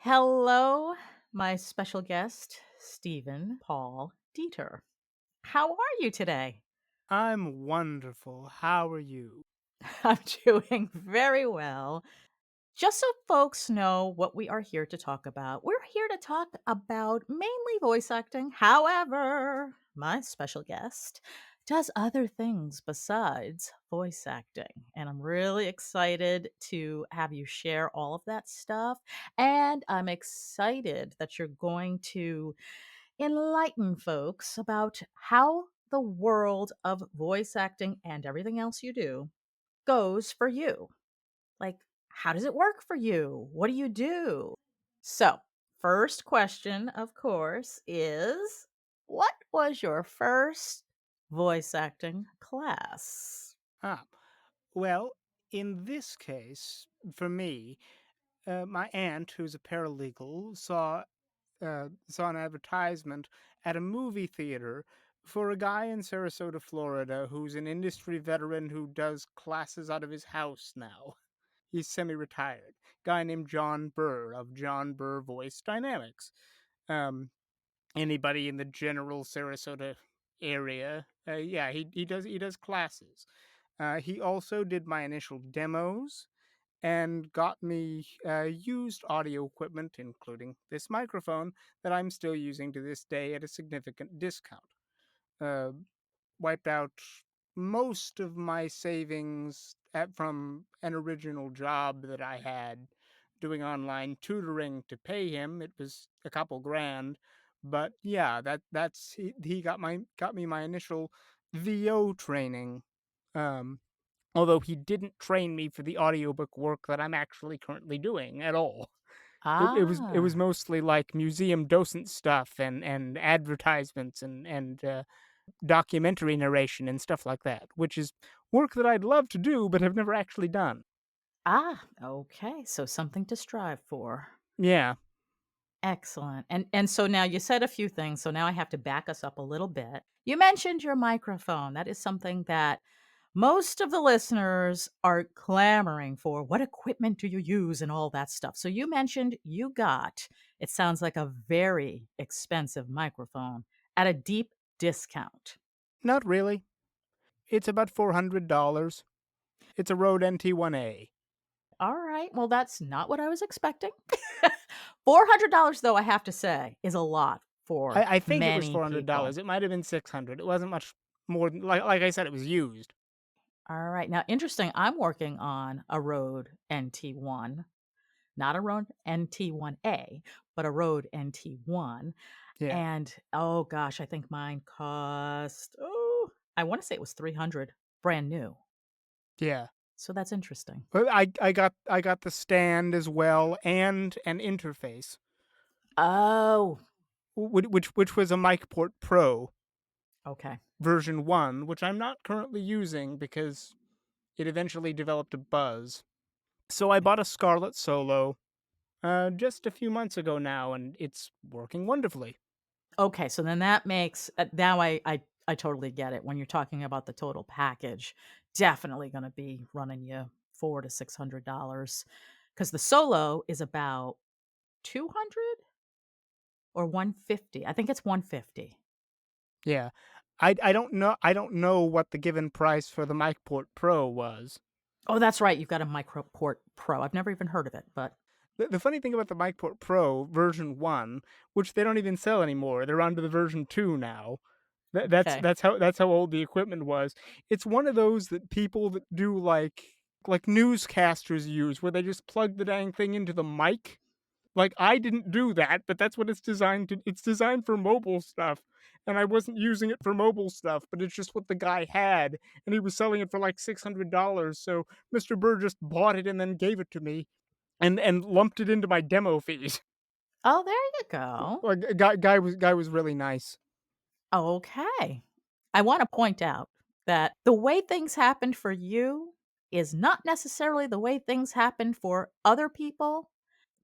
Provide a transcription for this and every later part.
Hello, my special guest, Stephen Paul Dieter. How are you today? I'm wonderful. How are you? I'm doing very well. Just so folks know what we are here to talk about, we're here to talk about mainly voice acting. However, my special guest does other things besides voice acting. And I'm really excited to have you share all of that stuff. And I'm excited that you're going to enlighten folks about how the world of voice acting and everything else you do goes for you. Like, how does it work for you? What do you do? So, first question, of course, is what was your first voice acting class? Ah, well, in this case, for me, my aunt, who's a paralegal, saw an advertisement at a movie theater for a guy in Sarasota, Florida, who's an industry veteran who does classes out of his house now. He's semi-retired. Guy named John Burr of John Burr Voice Dynamics. Um, Anybody in the general Sarasota area, yeah, he does classes. He also did my initial demos and got me used audio equipment, including this microphone that I'm still using to this day at a significant discount. Uh, Wiped out most of my savings from an original job that I had doing online tutoring to pay him. It was a couple grand, but yeah, he got me my initial VO training. Um, Although he didn't train me for the audiobook work that I'm actually currently doing at all. It was Ah, mostly like museum docent stuff and advertisements and documentary narration and stuff like that, which is work that I'd love to do but have never actually done. okay. So something to strive for. Yeah, Excellent. And so now you said a few things, so now I have to back us up a little bit. You mentioned your microphone. That is something that most of the listeners are clamoring for. What equipment do you use and all that stuff? So you mentioned you got, it sounds like a very expensive microphone at a deep discount. not really. It's about $400. It's a Rode NT1A. All right. Well, that's not what I was expecting. $400 though, I have to say, is a lot for I think it was many $400. people. It might have been 600. It wasn't much more than, like I said, it was used. All right. Now, interesting. I'm working on a Rode NT1, not a Rode NT1A, but a Rode NT1. Yeah. And oh gosh, I think mine cost, oh, I want to say it was 300 brand new. Yeah. So that's interesting. But I got the stand as well and an interface, Oh, which was a MicPort Pro okay. version 1, which I'm not currently using because it eventually developed a buzz. So I bought a Scarlett Solo just a few months ago now, and it's working wonderfully. Okay, so then that makes now I totally get it. When you're talking about the total package, definitely going to be running you 4 to $600 cuz the solo is about 200 or 150. I think it's 150. Yeah. I don't know what the given price for the MicPort Pro was. Oh, that's right. You've got a MicroPort Pro. I've never even heard of it, but The funny thing about the MicPort Pro version 1, which they don't even sell anymore, they're on to the version 2 now. That that's okay. that's how that's how old the equipment was. It's one of those that people that do like newscasters use, where they just plug the dang thing into the mic. Like, I didn't do that, but that's what it's designed for mobile stuff, and I wasn't using it for mobile stuff, but it's just what the guy had, and he was selling it for like $600, so Mr. Burr just bought it and then gave it to me and lumped it into my demo fees. Oh, there you go. Like, guy was really nice. Okay. I want to point out that the way things happened for you is not necessarily the way things happened for other people.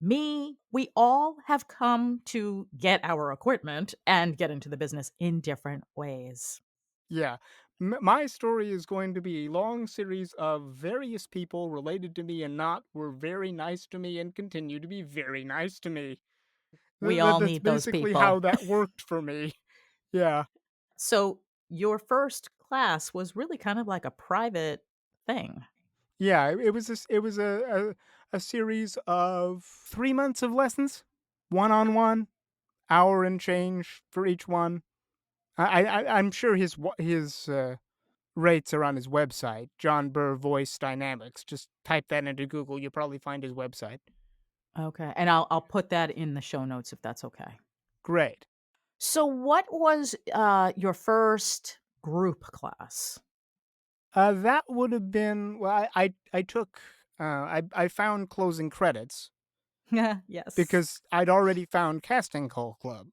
Me, we all have come to get our equipment and get into the business in different ways. Yeah. My story is going to be a long series of various people related to me and not were very nice to me and continue to be very nice to me. We all That's need those basically people. how that worked for me. Yeah. So, your first class was really kind of like a private thing. Yeah, it was a series of 3 months of lessons, one-on-one, hour and change for each one. I'm sure his rates are on his website, John Burr Voice Dynamics. Just type that into Google, you'll probably find his website. Okay, and I'll put that in the show notes if that's okay. Great. So what was, your first group class? That would have been well, I took I found closing credits Yes. because I'd already found Casting Call Club.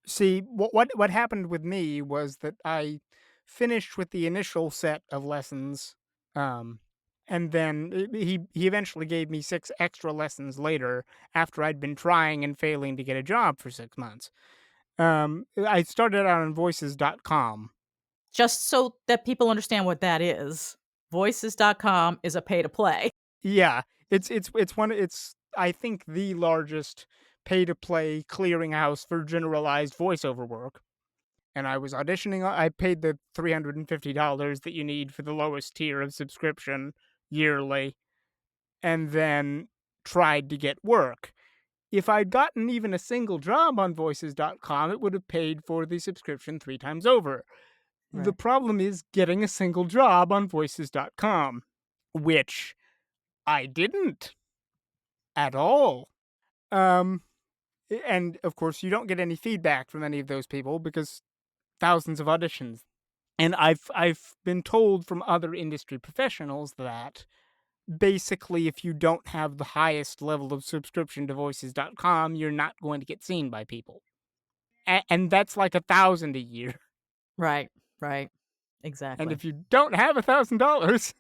See, what happened with me was that I finished with the initial set of lessons, um, and then he eventually gave me 6 extra lessons later after I'd been trying and failing to get a job for 6 months. I started out on voices.com. Just so that people understand what that is, voices.com is a pay to play. Yeah, it's I think the largest pay to play clearinghouse for generalized voiceover work. And I was auditioning. I paid the $350 that you need for the lowest tier of subscription yearly, and then tried to get work. If I'd gotten even a single job on voices.com, it would have paid for the subscription 3 times over. The Right. problem is getting a single job on voices.com, which I didn't at all. Um, and of course, you don't get any feedback from any of those people because thousands of auditions. And I've been told from other industry professionals that basically if you don't have the highest level of subscription to voices.com, you're not going to get seen by people. And that's like 1,000 a year. Right, right. And Exactly. if you don't have $1,000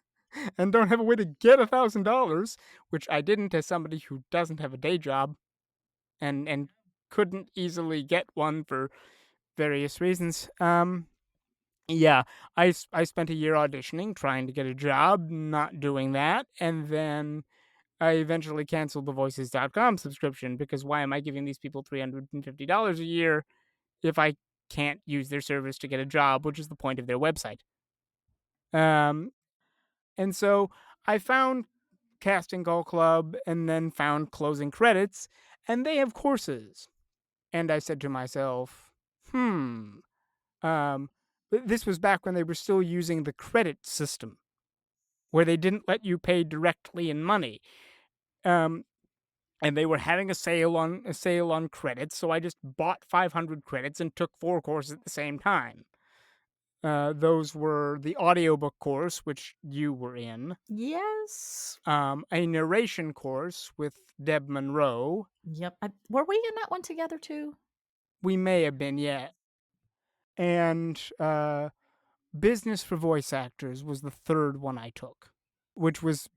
and don't have a way to get $1,000, which I didn't as somebody who doesn't have a day job and couldn't easily get one for various reasons. Yeah, I spent a year auditioning, trying to get a job, not doing that, and then I eventually canceled the voices.com subscription because why am I giving these people $350 a year if I can't use their service to get a job, which is the point of their website? Um, and so I found Casting Call Club and then found Closing Credits, and they have courses. And I said to myself, um, this was back when they were still using the credit system, where they didn't let you pay directly in money. Um, and they were having a sale on credits, so I just bought 500 credits and took 4 courses at the same time. Those were the audiobook course, which you were in, Yes. a narration course with Deb Monroe. Yep. Were we in that one together too? We may have been, yeah, and business for voice actors was the third one I took, which was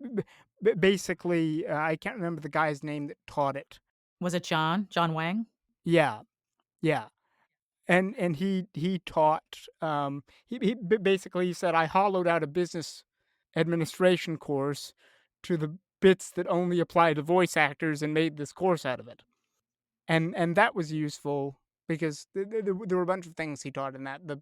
basically I can't remember the guy's name that taught it. Was it John? John Wang? Yeah, yeah, and he taught. Basically he said I hollowed out a business administration course to the bits that only apply to voice actors and made this course out of it, and that was useful because there were a bunch of things he taught in that. The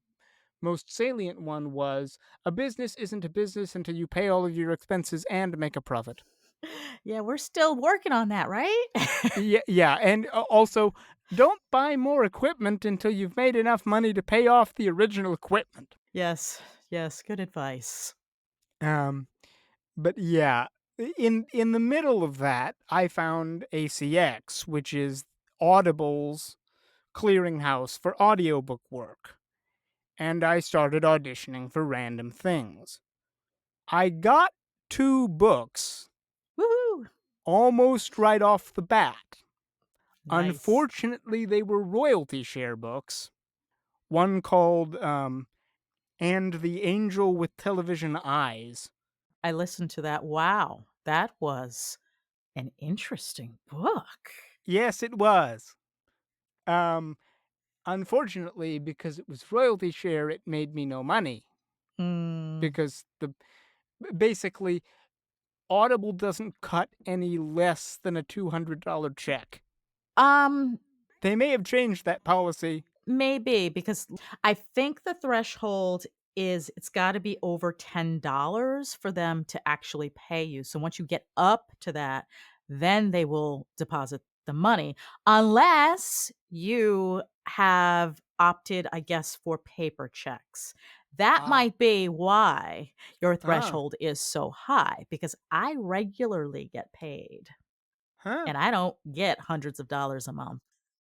most salient one was a business isn't a business until you pay all of your expenses and make a profit. Yeah, we're still working on that, right? Yeah, yeah, and also don't buy more equipment until you've made enough money to pay off the original equipment. Yes, yes, good advice. Um, but yeah, in the middle of that, I found ACX, which is Audible's clearinghouse for audiobook work, and I started auditioning for random things. I got 2 books Woohoo! almost right off the bat. Nice. Unfortunately, they were royalty share books. One called And the Angel with Television Eyes. I listened to that. Wow, that was an interesting book. Yes, it was. Um, Unfortunately, because it was royalty share, it made me no money. Mm. because basically Audible doesn't cut any less than a $200 check. Um, They may have changed that policy. Maybe because I think the threshold is it's gotta be over $10 for them to actually pay you. So once you get up to that, then they will deposit the money, unless you have opted, I guess, for paper checks. That Ah. might be why your Ah. threshold is so high because I regularly get paid, Huh. and I don't get hundreds of dollars a month.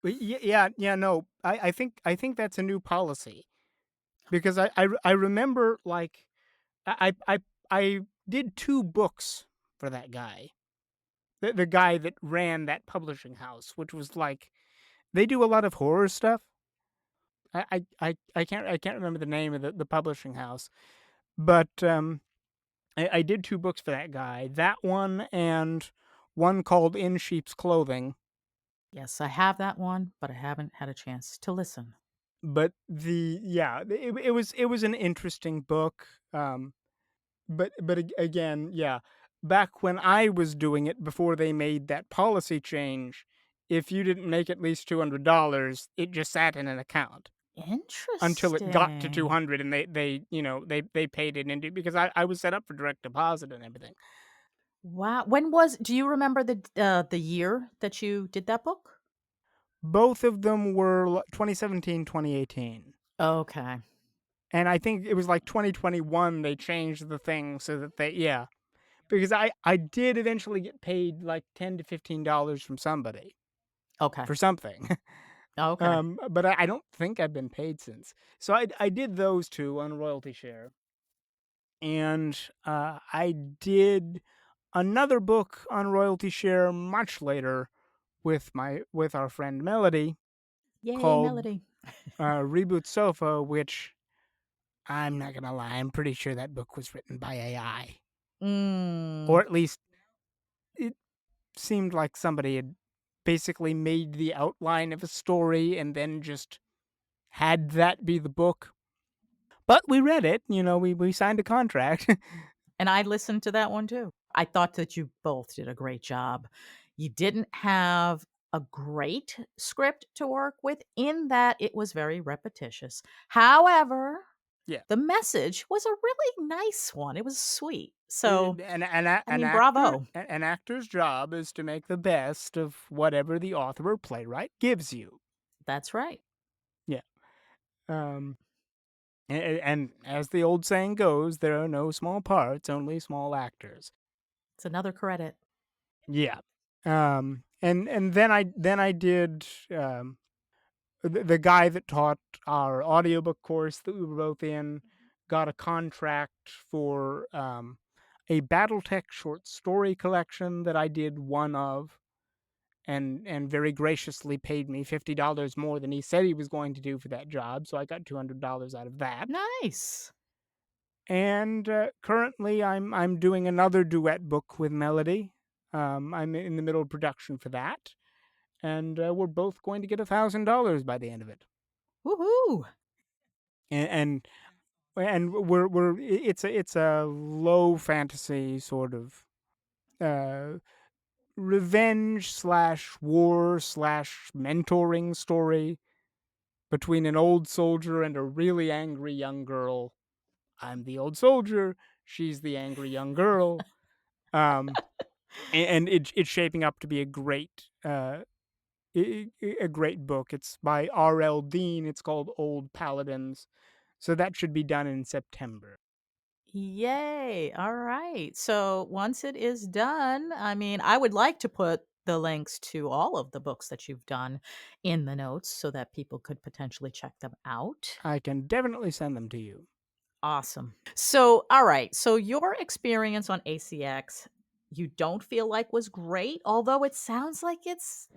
Yeah, yeah, no. I think that's a new policy because I remember, like, I did 2 books for that guy. The guy that ran that publishing house, which was like they do a lot of horror stuff. I can't remember the name of the publishing house, but, I did 2 books for that guy. That one and one called In Sheep's Clothing. Yes, I have that one, but I haven't had a chance to listen. But it was an interesting book, again, yeah, back when I was doing it before they made that policy change, if you didn't make at least $200, it just sat in an account until it got to Interesting. 200 and they paid it into because I was set up for direct deposit and everything. Wow. Do you remember the year that you did that book? Both of them were 2017, 2018. Okay. And I think it was like 2021 they changed the thing so that yeah, because I did eventually get paid like $10 to $15 from somebody Okay. for something. Okay. But I don't think I've been paid since. So I did those 2 on royalty share, and, I did another book on royalty share much later with our friend Melody Yay, called, Melody. Reboot Sofa, which I'm not gonna lie, I'm pretty sure that book was written by AI, Mm. or at least it seemed like somebody had basically made the outline of a story and then just had that be the book. But we read it, we signed a contract. And I listened to that one too. I thought that you both did a great job. You didn't have a great script to work with in that it was very repetitious. However, Yeah. the message was a really nice one. It was sweet. So, I An mean, actor bravo. an actor's job is to make the best of whatever the author or playwright gives you. That's right. Yeah. Um, and as the old saying goes, there are no small parts, only small actors. It's another credit. Yeah. And then I did, the guy that taught our audiobook course that we were both in got a contract for, a BattleTech short story collection that I did one of, and very graciously paid me $50 more than he said he was going to do for that job, so I got $200 out of that. Nice. And, currently, I'm doing another duet book with Melody. I'm in the middle of production for that, and, we're both going to get $1,000 by the end of it. Woohoo. And it's a low fantasy sort of, uh, revenge slash war slash mentoring story between an old soldier and a really angry young girl. I'm the old soldier, she's the angry young girl. Um, and it's shaping up to be a great book. It's by R.L. Dean. It's called Old Paladins. So that should be done in September. Yay. All right. So once it is done, I mean, I would like to put the links to all of the books that you've done in the notes so that people could potentially check them out. I can definitely send them to you. Awesome. So, all right. So your experience on ACX, you don't feel like was great, although it sounds like it's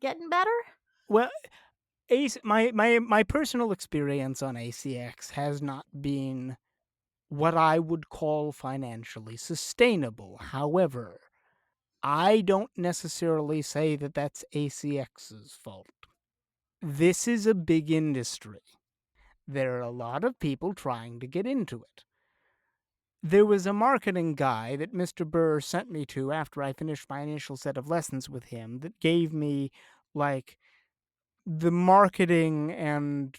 getting better. Well, my personal experience on ACX has not been what I would call financially sustainable. However, I don't necessarily say that that's ACX's fault. This is a big industry. there are a lot of people trying to get into it. There was a marketing guy that Mr. Burr sent me to after I finished my initial set of lessons with him that gave me, like, the marketing and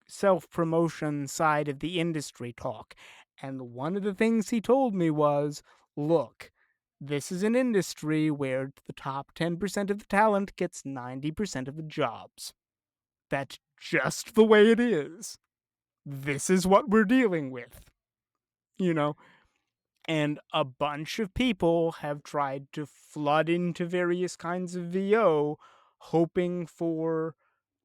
self promotion side of the industry talk. And one of the things he told me was, look, this is an industry where the top 10% of the talent gets 90% of the jobs. That's just the way it is. This is what we're dealing with, you know? And a bunch of people have tried to flood into various kinds of VO, hoping for,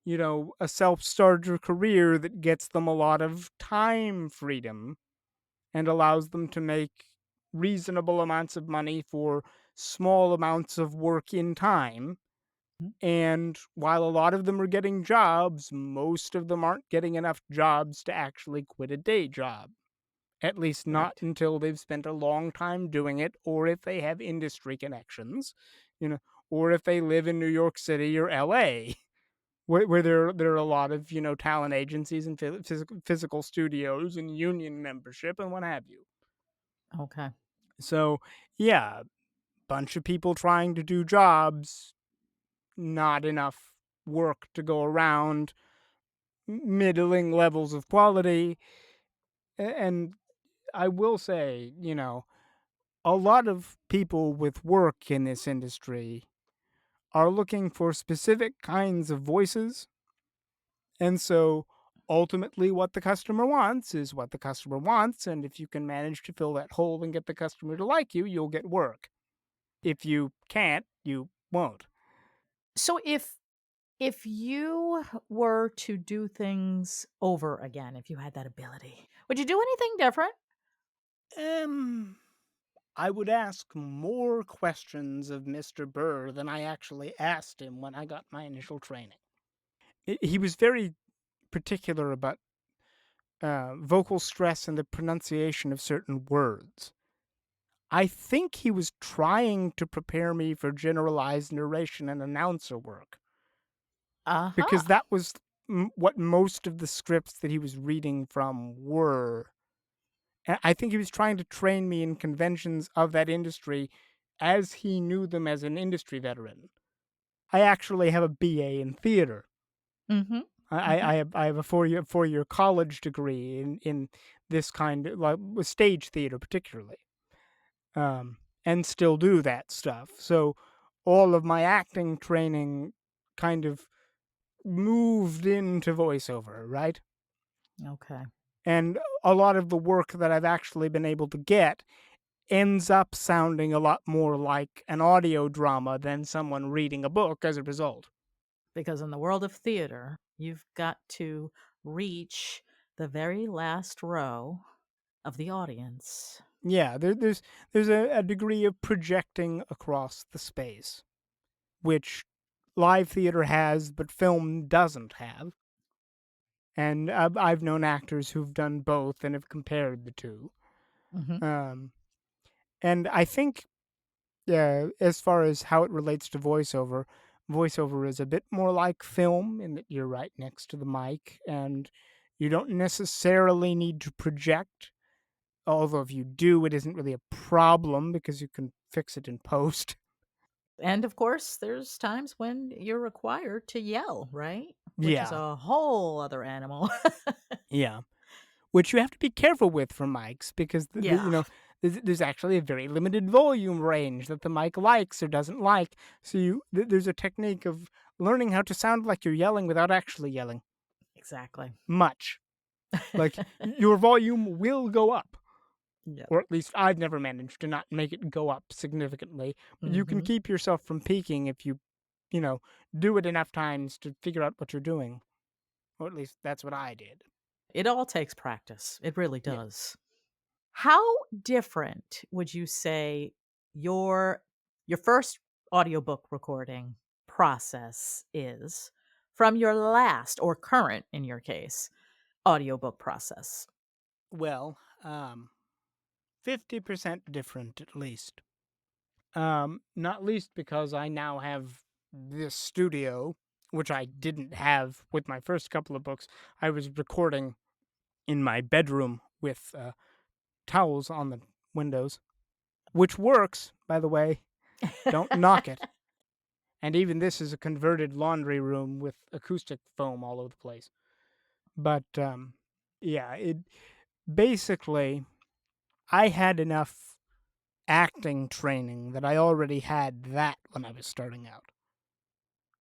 a self starter career that gets them a lot of time freedom and allows them to make reasonable amounts of money for small amounts of work in time. Mhm. And while a lot of them are getting jobs, most of them aren't getting enough jobs to actually quit a day job. At least not Right. until they've spent a long time doing it, or if they have industry connections, you know, or if they live in New York City or LA, where there are a lot of, talent agencies and physical studios and union membership and what have you. Okay. So, yeah, bunch of people trying to do jobs, not enough work to go around, middling levels of quality. And I will say, a lot of people with work in this industry are looking for specific kinds of voices. And so ultimately, what the customer wants is what the customer wants. And if you can manage to fill that hole and get the customer to like you, you'll get work. If you can't, you won't. So if you were to do things over again, if you had that ability, would you do anything different? Um, I would ask more questions of Mr. Burr than I actually asked him when I got my initial training. He was very particular about vocal stress and the pronunciation of certain words. I think he was trying to prepare me for generalized narration and announcer work because Uh-huh. that was what most of the scripts that he was reading from were. And I think he was trying to train me in conventions of that industry as he knew them as an industry veteran. I actually have a BA in theater. Mhm. I, Mhm. I have I have a four year college degree in this kind of like with stage theater particularly, and still do that stuff. So all of my acting training kind of moved into voiceover, right? Okay. And a lot of the work that I've actually been able to get ends up sounding a lot more like an audio drama than someone reading a book as a result. Because in the world of theater, you've got to reach the very last row of the audience. Yeah, there's a degree of projecting across the space, which live theater has, but film doesn't have. And I've known actors who've done both and have compared the two. Mhm. Um, and I think, as far as how it relates to voiceover, voiceover is a bit more like film in that you're right next to the mic and you don't necessarily need to project. Although if you do, it isn't really a problem because you can fix it in post. And of course, there's times when you're required to yell, right? Which is Yeah, a whole other animal. yeah. Which you have to be careful with for mics because Yeah, there's actually a very limited volume range that the mic likes or doesn't like. So there's a technique of learning how to sound like you're yelling without actually yelling exactly. much. Like your volume will go up, Yep. or at least I've never managed to not make it go up significantly. But you can Mhm. keep yourself from peaking if you know, do it enough times to figure out what you're doing. Or at least that's what I did. It all takes practice. It really Yeah. does. How different would you say your your first audiobook recording process is from your last or current, in your case, audiobook process? Well, 50% different at least. Not least because I now have this studio. which I didn't have with my first couple of books. I was recording in my bedroom with towels on the windows, which works, by the way. Don't knock it. And even this is a converted laundry room with acoustic foam all over the place. But yeah, it basically I had enough acting training that I already had that when I was starting out.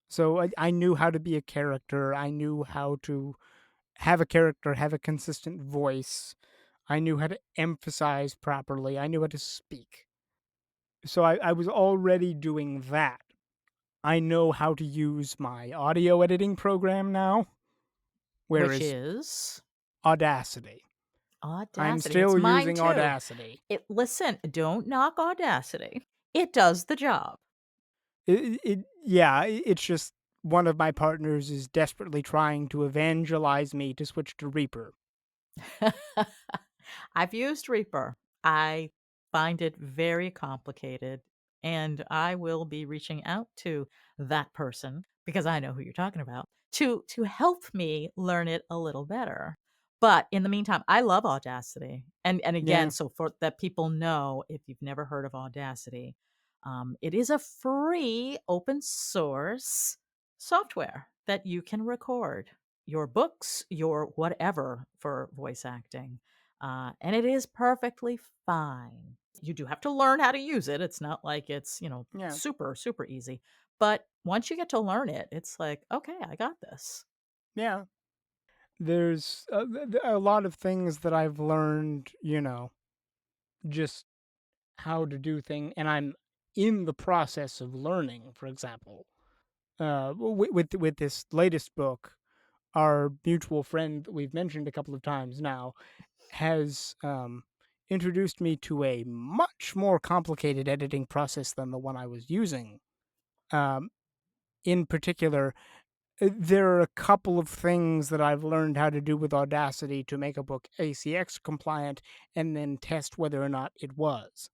So I knew how to be a character. I knew how to have a character, have a consistent voice. I knew how to emphasize properly. I knew how to speak. So I was already doing that. I know how to use my audio editing program now, Which whereas is Audacity. I'm Audacity. It's still mine using too. Audacity. Listen, don't knock Audacity. It does the job. Yeah, it's just one of my partners is desperately trying to evangelize me to switch to Reaper. I've used Reaper. I find it very complicated, and I will be reaching out to that person because I know who you're talking about to help me learn it a little better. But in the meantime, I love Audacity, and again, Yeah, so for that people know, if you've never heard of Audacity, it is a free open source software that you can record your books, your whatever for voice acting. And it is perfectly fine. You do have to learn how to use it. It's not like it's, yeah, super, super easy. But once you get to learn it, it's like, okay, I got this. yeah. There's a lot of things that I've learned, just how to do things, and I'm in the process of learning. For example, with this latest book, our mutual friend that we've mentioned a couple of times now has introduced me to a much more complicated editing process than the one I was using. Um, in particular, there are a couple of things that I've learned how to do with Audacity to make a book ACX compliant and then test whether or not it was,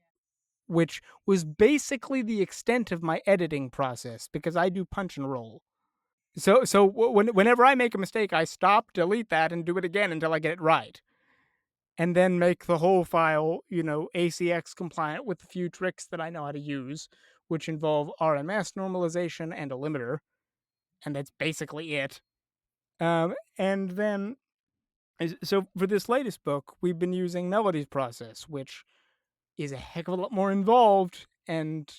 which was basically the extent of my editing process because I do punch and roll. So whenever I make a mistake, I stop, delete that, and do it again until I get it right, and then make the whole file, ACX compliant with the few tricks that I know how to use, which involve RMS normalization and a limiter, and that's basically it. And then, so for this latest book, we've been using Melody's process, which is a heck of a lot more involved and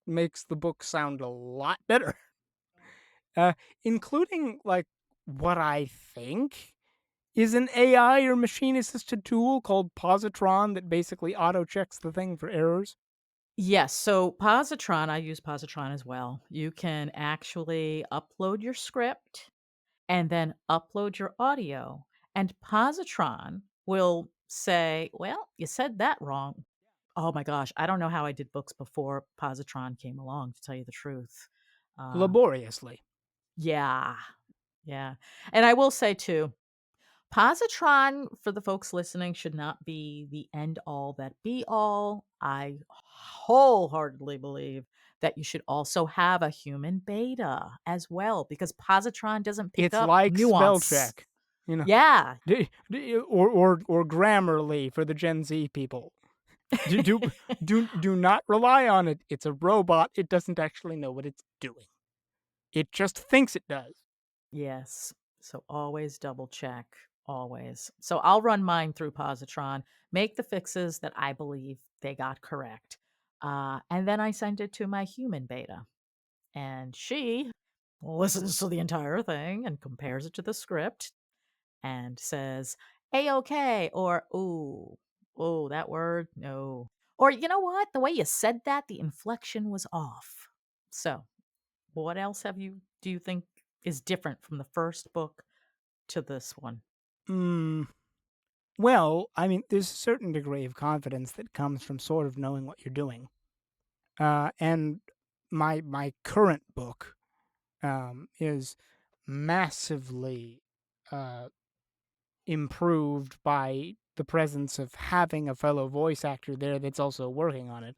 makes the book sound a lot better, uh, including like what I think is an AI or machine assisted tool called Pozotron that basically auto checks the thing for errors. Yes. So Pozotron, I use Pozotron as well. You can actually upload your script and then upload your audio. And Positron will say, well, you said that wrong. Oh my gosh. I don't know how I did books before Positron came along, to tell you the truth. Uh, Laboriously. yeah. Yeah. And I will say too, Positron, for the folks listening, should not be the end all that be all. I wholeheartedly believe that you should also have a human beta as well because Positron doesn't pick It's up like spell nuance. check, you know, Yeah. or Grammarly for the Gen Z people. Do do do not rely on it. It's a robot. It doesn't actually know what it's doing. It just thinks it does. Yes. So always double check. Always. So I'll run mine through Positron, make the fixes that I believe they got correct. And then I send it to my human beta. And she listens to the entire thing and compares it to the script and says, A-OK, or ooh, that word, no. Or you know what? The way you said that, the inflection was off. So what else do you think is different from the first book to this one? Mm, well, I mean, there's a certain degree of confidence that comes from sort of knowing what you're doing. And my current book is massively uh, improved by the presence of having a fellow voice actor there that's also working on it.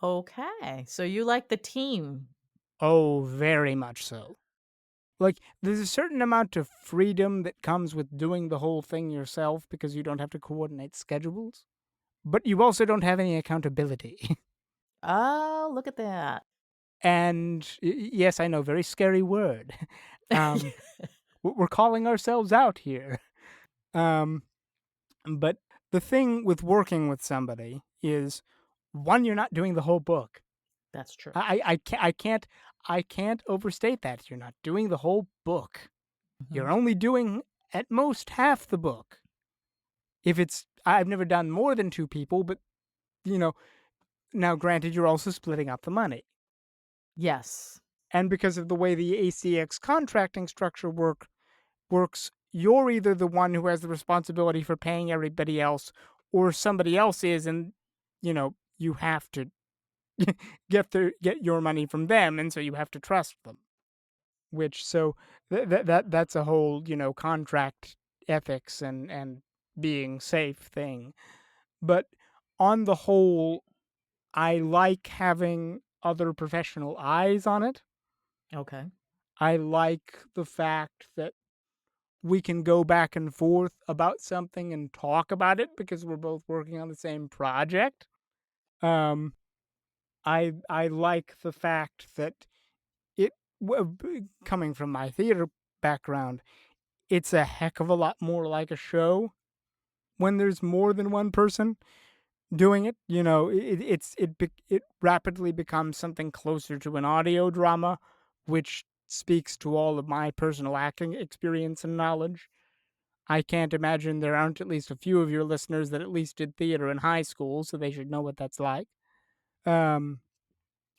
Okay. So you like the team. Oh, very much so. Like, there's a certain amount of freedom that comes with doing the whole thing yourself because you don't have to coordinate schedules, but you also don't have any accountability. Oh, look at that. And yes, I know, very scary word. Um, we're calling ourselves out here. Um, but the thing with working with somebody is, one, you're not doing the whole book. That's true. I can't overstate that. You're not doing the whole book. You're Mhm. only doing at most half the book. If it's I've never done more than 2 people, but, you know, now granted, you're also splitting up the money. Yes. And because of the way the ACX contracting structure works, you're either the one who has the responsibility for paying everybody else, or somebody else is, and, you have to get your money from them, and so you have to trust them. Which so that's a whole, contract ethics and being safe thing. But on the whole, I like having other professional eyes on it. Okay. I like the fact that we can go back and forth about something and talk about it because we're both working on the same project. Um, I like the fact that coming from my theater background, it's a heck of a lot more like a show when there's more than one person doing it. It rapidly becomes something closer to an audio drama, which speaks to all of my personal acting experience and knowledge. I can't imagine there aren't at least a few of your listeners that at least did theater in high school, so they should know what that's like. Um,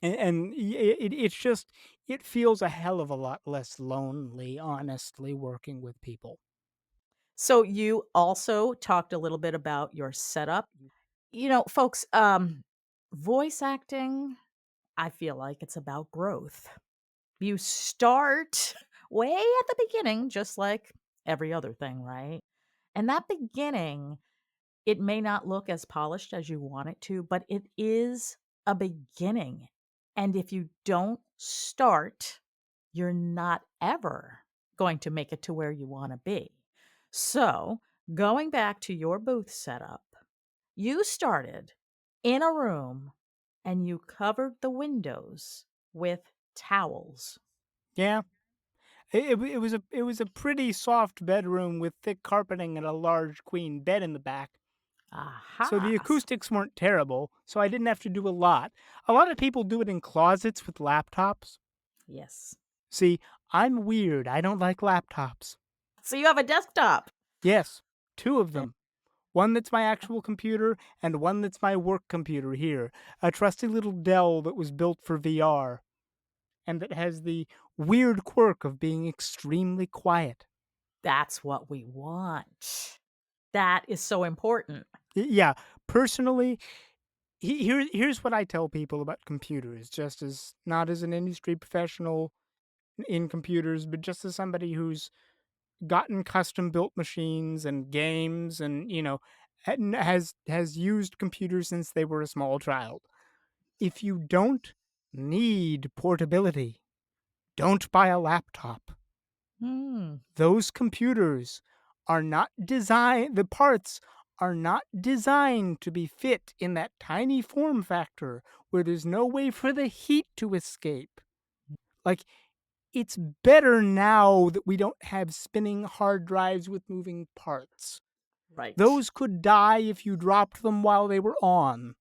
it's just, it feels a hell of a lot less lonely, honestly, working with people. So you also talked a little bit about your setup. Folks, voice acting, I feel like it's about growth. You start way at the beginning, just like every other thing, right? And that beginning, it may not look as polished as you want it to, but it is a beginning. And if you don't start, you're not ever going to make it to where you want to be. So, going back to your booth setup, you started in a room and you covered the windows with towels. Yeah, it was a pretty soft bedroom with thick carpeting and a large queen bed in the back. So Aha. the acoustics weren't terrible, so I didn't have to do a lot. A lot of people do it in closets with laptops. Yes. See, I'm weird. I don't like laptops. So you have a desktop. Yes, 2 of them. One that's my actual computer, and one that's my work computer here. A trusty little Dell that was built for VR, and that has the weird quirk of being extremely quiet. That's what we want. That is so important. Yeah, personally, here's what I tell people about computers, just as not as an industry professional in computers, but just as somebody who's gotten custom built machines and games and, has used computers since they were a small child. If you don't need portability, don't buy a laptop. Mm, Those computers are not designed, the parts are not designed to be fit in that tiny form factor where there's no way for the heat to escape. Like, it's better now that we don't have spinning hard drives with moving parts. right. Those could die if you dropped them while they were on,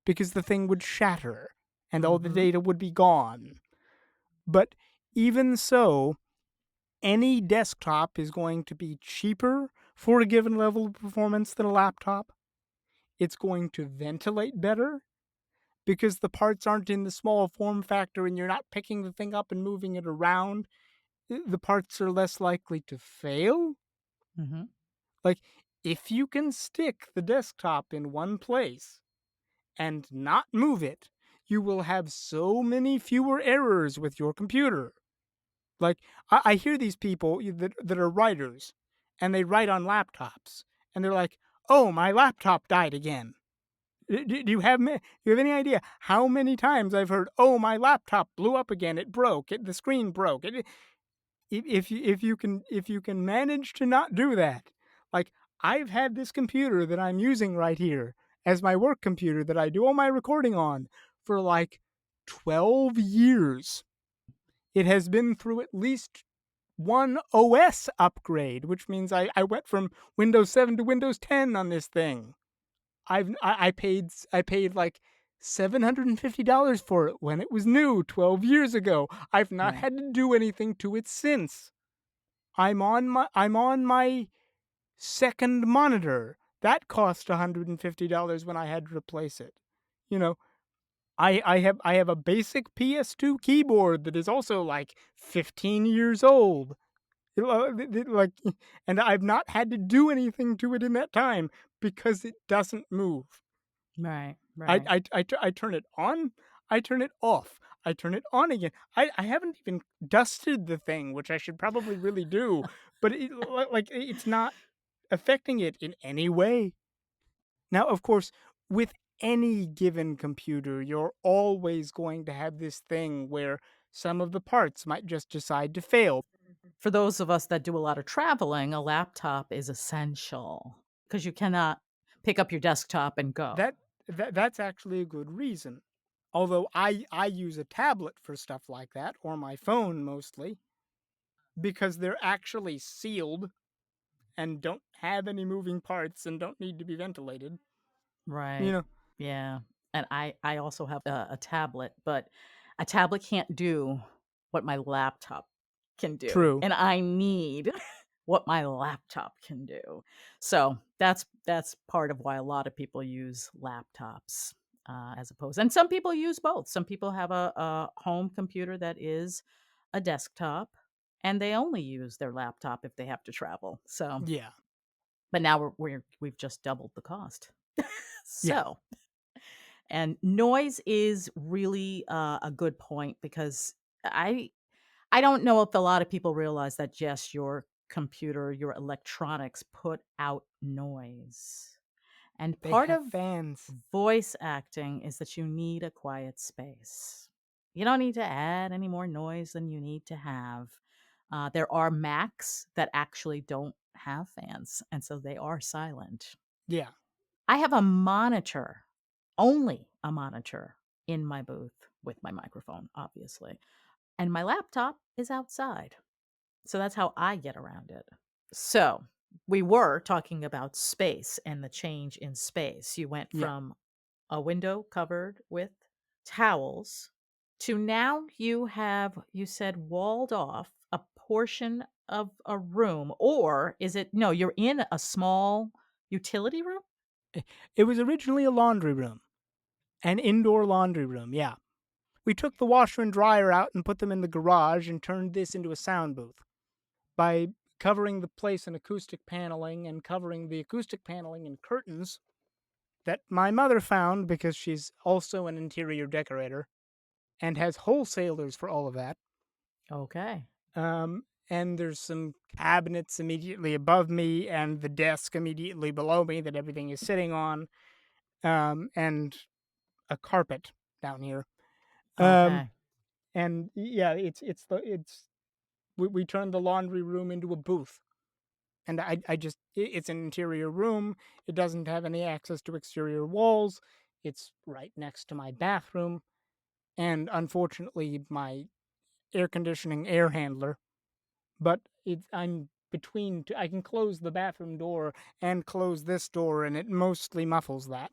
because the thing would shatter and all the Mhm. data would be gone. But even so, any desktop is going to be cheaper for a given level of performance than a laptop. It's going to ventilate better because the parts aren't in the small form factor and you're not picking the thing up and moving it around. The parts are less likely to fail. Mhm. Like, if you can stick the desktop in one place and not move it, you will have so many fewer errors with your computer. Like, I hear these people that are writers, and they write on laptops, and they're like, "Oh, my laptop died again." Do you have any idea how many times I've heard, "Oh, my laptop blew up again. It broke. The screen broke." if you can manage to not do that, like, I've had this computer that I'm using right here as my work computer that I do all my recording on for, like, 12 years. It has been through at least one OS upgrade, which means I went from Windows 7 to Windows 10 on this thing. I paid like $750 for it when it was new 12 years ago. I've not Right. had to do anything to it since. I'm on my second monitor. That cost $150 when I had to replace it. You know, I have a basic PS2 keyboard that is also like 15 years old. Like, and I've not had to do anything to it in that time because it doesn't move. Right. I Right. I I turn it on, I turn it off, I turn it on again. I haven't even dusted the thing, which I should probably really do, but it's not affecting it in any way. Now, of course, with any given computer, you're always going to have this thing where some of the parts might just decide to fail. For those of us that do a lot of traveling, a laptop is essential because you cannot pick up your desktop and go. That that's actually a good reason. Although I use a tablet for stuff like that, or my phone mostly, because they're actually sealed and don't have any moving parts and don't need to be ventilated. You Right. know, Yeah. And I also have a tablet, but a tablet can't do what my laptop can do, true. and I need what my laptop can do. So, that's part of why a lot of people use laptops, as opposed and some people use both. Some people have a home computer that is a desktop, and they only use their laptop if they have to travel. So Yeah. but now we've just doubled the cost. Yeah. So and noise is really, a good point because I I don't know if a lot of people realize that just your computer, your electronics put out noise. And They part have of fans. voice acting is that you need a quiet space. You don't need to add any more noise than you need to have. There are Macs that actually don't have fans, and so they are silent. Yeah. I have a monitor, only a monitor in my booth with my microphone, obviously. And my laptop is outside. So that's how I get around it. So we were talking about space and the change in space. You went Yeah. from a window covered with towels to now you have, you said, walled off a portion of a room, or is it no, you're in a small utility room? It was originally a laundry room, an indoor laundry room. Yeah. We took the washer and dryer out and put them in the garage and turned this into a sound booth by covering the place in acoustic paneling and covering the acoustic paneling in curtains that my mother found because she's also an interior decorator and has wholesalers for all of that. Okay. And there's some cabinets immediately above me and the desk immediately below me that everything is sitting on, and a carpet down here. Um, Okay. and yeah, we turned the laundry room into a booth. And it's an interior room. It doesn't have any access to exterior walls. It's right next to my bathroom and unfortunately my air conditioning air handler. But I'm between I can close the bathroom door and close this door, and it mostly muffles that.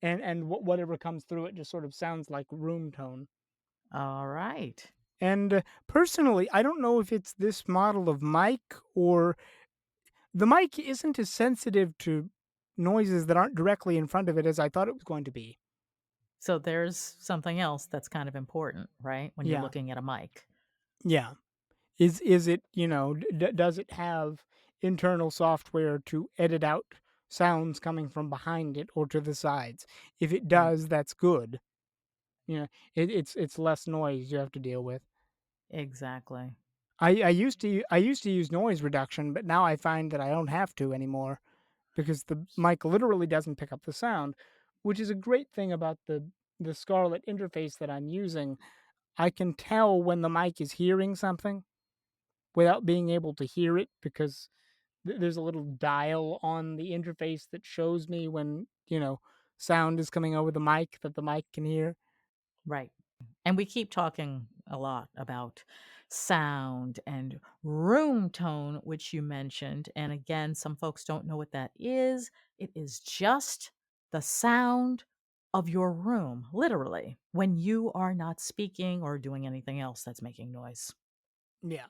And whatever comes through it just sort of sounds like room tone. All right. And personally, I don't know if it's this model of mic or the mic isn't as sensitive to noises that aren't directly in front of it as I thought it was going to be. So there's something else that's kind of important, right? When you're Yeah, looking at a mic. yeah. Is it, does it have internal software to edit out sounds coming from behind it or to the sides? If it Right. does, that's good. It's less noise you have to deal with. Exactly. I used to use noise reduction, but now I find that I don't have to anymore because the mic literally doesn't pick up the sound, which is a great thing about the Scarlett interface that I'm using. I can tell when the mic is hearing something, without being able to hear it because there's a little dial on the interface that shows me when, sound is coming over the mic that the mic can hear. Right. And we keep talking a lot about sound and room tone, which you mentioned. And again, some folks don't know what that is. It is just the sound of your room, literally, when you are not speaking or doing anything else that's making noise. Yeah.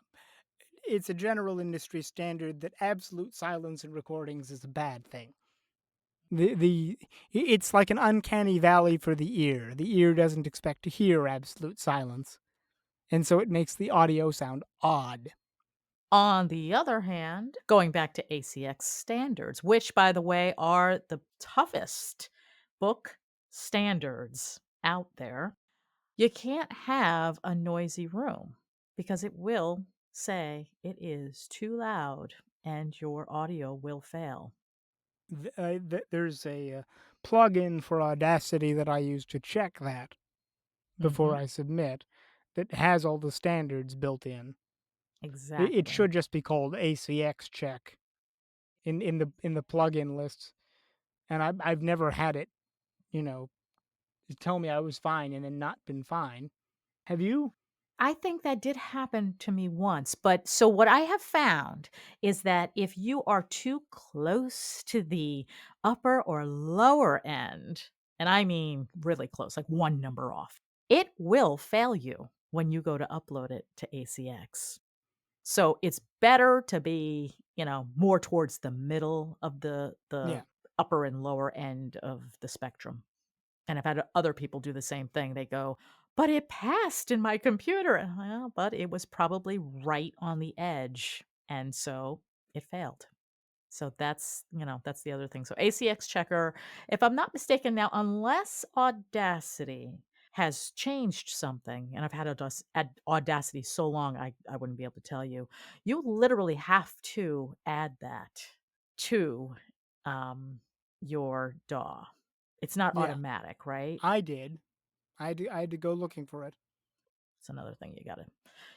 It's a general industry standard that absolute silence in recordings is a bad thing. It's like an uncanny valley for the ear. The ear doesn't expect to hear absolute silence, and so it makes the audio sound odd. On the other hand, going back to ACX standards, which, by the way, are the toughest book standards out there, you can't have a noisy room because it will say it is too loud and your audio will fail. There's a plugin for Audacity that I use to check that before Mhm. I submit that has all the standards built in. It Exactly. should just be called ACX check in the plugin lists, and I've never had it, you know, tell me I was fine and then not been fine. Have you? I think that did happen to me once, but so what I have found is that if you are too close to the upper or lower end, and I mean really close, like one number off, it will fail you when you go to upload it to ACX. So it's better to be, more towards the middle of the Yeah. upper and lower end of the spectrum. And I've had other people do the same thing. They go, "But it passed in my computer." And well, but it was probably right on the edge, and so it failed. So that's the other thing. So ACX checker, if I'm not mistaken now, unless Audacity has changed something, and I've had Audacity so long, I wouldn't be able to tell you. You literally have to add that to um, your DAW. It's not Yeah. automatic, right? I did. I had to go looking for it. It's another thing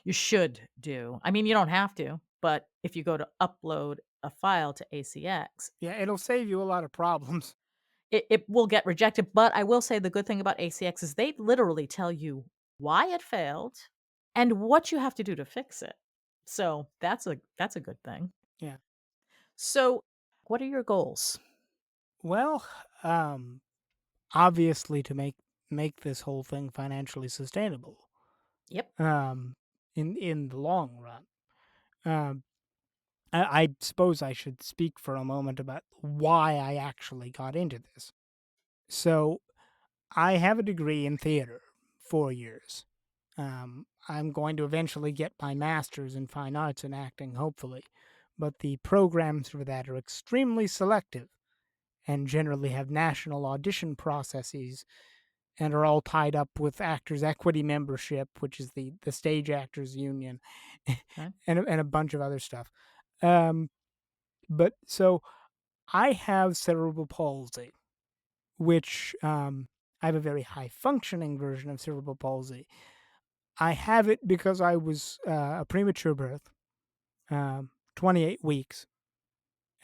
you should do. I mean, you don't have to, but if you go to upload a file to ACX, Yeah, it'll save you a lot of problems. it will get rejected, but I will say the good thing about ACX is they literally tell you why it failed and what you have to do to fix it. So, that's a good thing. Yeah. So, what are your goals? Well, um, obviously to make this whole thing financially sustainable. Yep. Um, in the long run. Um, I suppose I should speak for a moment about why I actually got into this. So, I have a degree in theater, 4 years. I'm going to eventually get my master's in fine arts and acting, hopefully, but the programs for that are extremely selective and generally have national audition processes and are all tied up with Actors Equity membership, which is the Stage Actors Union, Okay. and a bunch of other stuff. Um, but so I have cerebral palsy, which I have a very high functioning version of cerebral palsy. I have it because I was a premature birth, 28 weeks.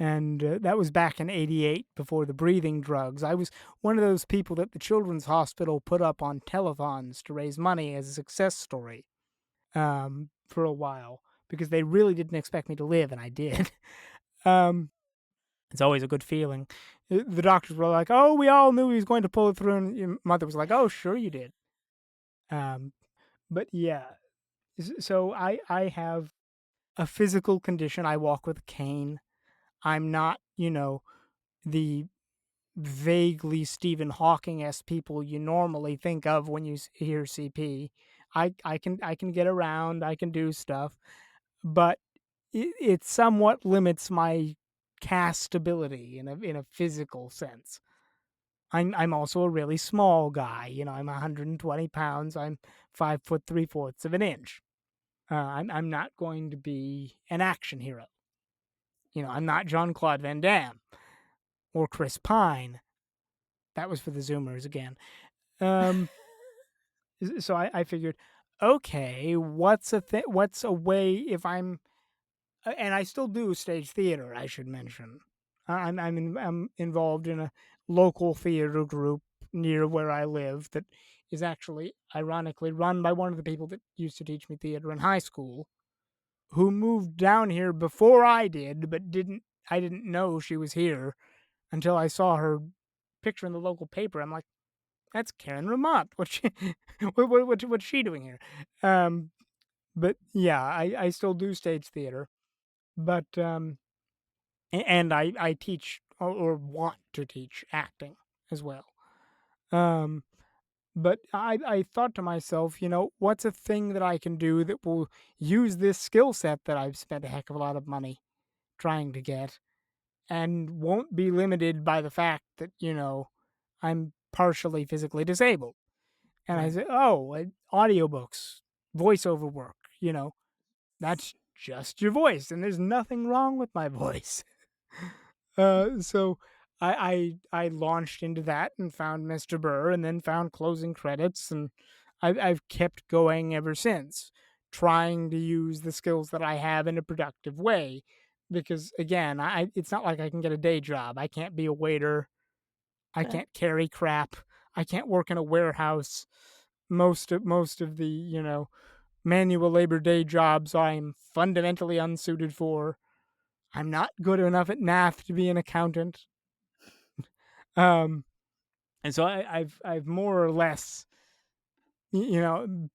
And that was back in '88 before the breathing drugs. I was one of those people that the Children's Hospital put up on telethons to raise money as a success story for a while because they really didn't expect me to live, and I did. um, it's always a good feeling. The doctors were like, "Oh, we all knew he was going to pull it through," and your mother was like, "Oh, sure you did." Um, but yeah, so I have a physical condition. I walk with a cane. I'm not, the vaguely Stephen Hawking-esque people you normally think of when you hear CP. I can get around. I can do stuff, but it somewhat limits my castability in a physical sense. I'm also a really small guy. I'm 120 pounds. I'm 5 foot 3/4 of an inch. I'm not going to be an action hero. I'm not Jean Claude Van Damme or Chris Pine. That was for the Zoomers again. Um, so I figured, okay, what's a way if I'm and I still do stage theater, I should mention. I'm involved in a local theater group near where I live that is actually ironically run by one of the people that used to teach me theater in high school, who moved down here before I did, but didn't know she was here until I saw her picture in the local paper. I'm like, "That's Karen Ramont. What's she what's she doing here?" Um, but yeah, I still do stage theater, but, and I teach or want to teach acting as well. Um, but I thought to myself, what's a thing that I can do that will use this skill set that I've spent a heck of a lot of money trying to get and won't be limited by the fact that, I'm partially physically disabled. And I Right. said, "Oh, audiobooks, voiceover work, that's just your voice, and there's nothing wrong with my voice." So I launched into that and found Mr. Burr, and then found closing credits, and I've kept going ever since, trying to use the skills that I have in a productive way. Because again, it's not like I can get a day job. I can't be a waiter. I Okay. can't carry crap. I can't work in a warehouse. Most of the manual labor day jobs I'm fundamentally unsuited for. I'm not good enough at math to be an accountant. Um, and so I've more or less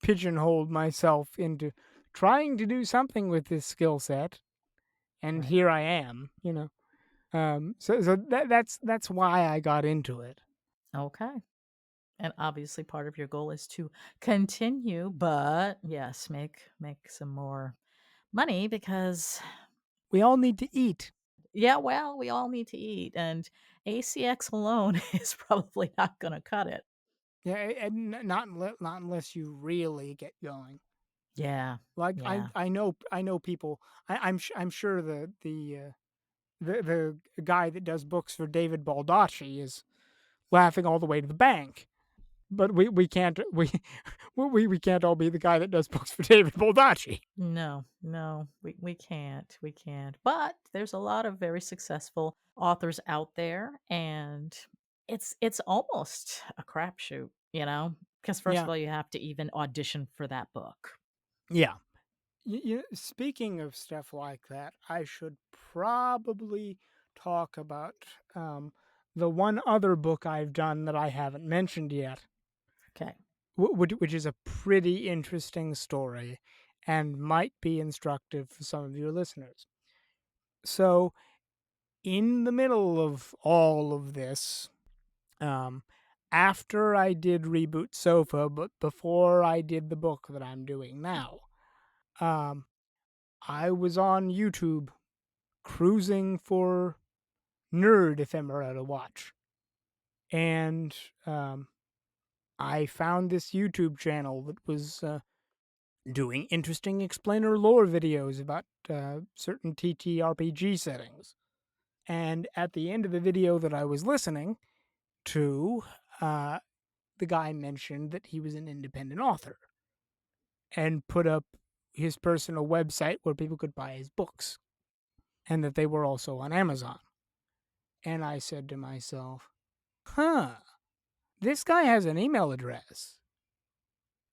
pigeonholed myself into trying to do something with this skill set, and Right. here I am. So that's why I got into it. Okay. And obviously part of your goal is to continue, but yes, make some more money because We all need to eat. yeah, well, we all need to eat and ACX alone is probably not going to cut it. Yeah, and not unless you really get going. Yeah. Like Yeah. I know people. I'm sure the guy that does books for David Baldacci is laughing all the way to the bank. But we can't we can't all be the guy that does books for David Baldacci. No, no, we can't. We can't. But there's a lot of very successful authors out there and it's almost a crapshoot, you know? Because first of Yeah, all, you have to even audition for that book. yeah. Speaking of stuff like that, I should probably talk about um, the one other book I've done that I haven't mentioned yet, Okay. which is a pretty interesting story and might be instructive for some of your listeners. So, in the middle of all of this, um, after I did Reboot Sofa, but before I did the book that I'm doing now, um, I was on YouTube cruising for nerd ephemera to watch. And I found this YouTube channel that was doing interesting explainer lore videos about certain TTRPG settings. And at the end of the video that I was listening to, uh, the guy mentioned that he was an independent author and put up his personal website where people could buy his books and that they were also on Amazon. And I said to myself, huh, this guy has an email address.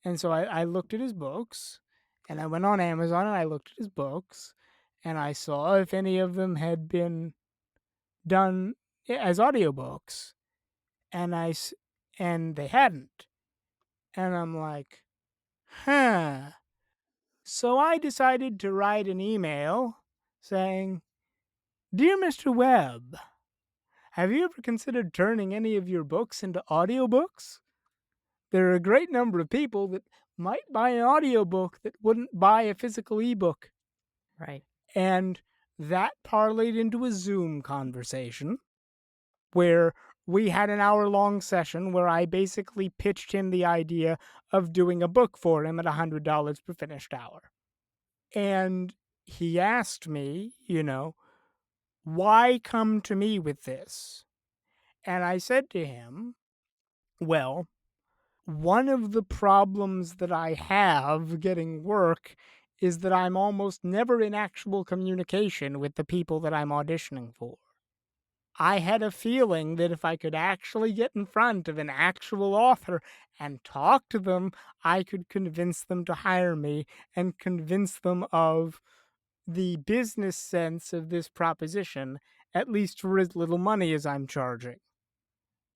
And so I looked at his books and I went on Amazon and I looked at his books and I saw if any of them had been done as audiobooks and and they hadn't. And I'm like, huh. So I decided to write an email saying, "Dear Mr. Webb, have you ever considered turning any of your books into audiobooks? There are a great number of people that might buy an audiobook that wouldn't buy a physical ebook." Right. And that parlayed into a Zoom conversation where we had an hour-long session where I basically pitched him the idea of doing a book for him at $100 per finished hour. And he asked me, why come to me with this? And I said to him, well, one of the problems that I have getting work is that I'm almost never in actual communication with the people that I'm auditioning for. I had a feeling that if I could actually get in front of an actual author and talk to them, I could convince them to hire me and convince them of the business sense of this proposition, at least for as little money as I'm charging.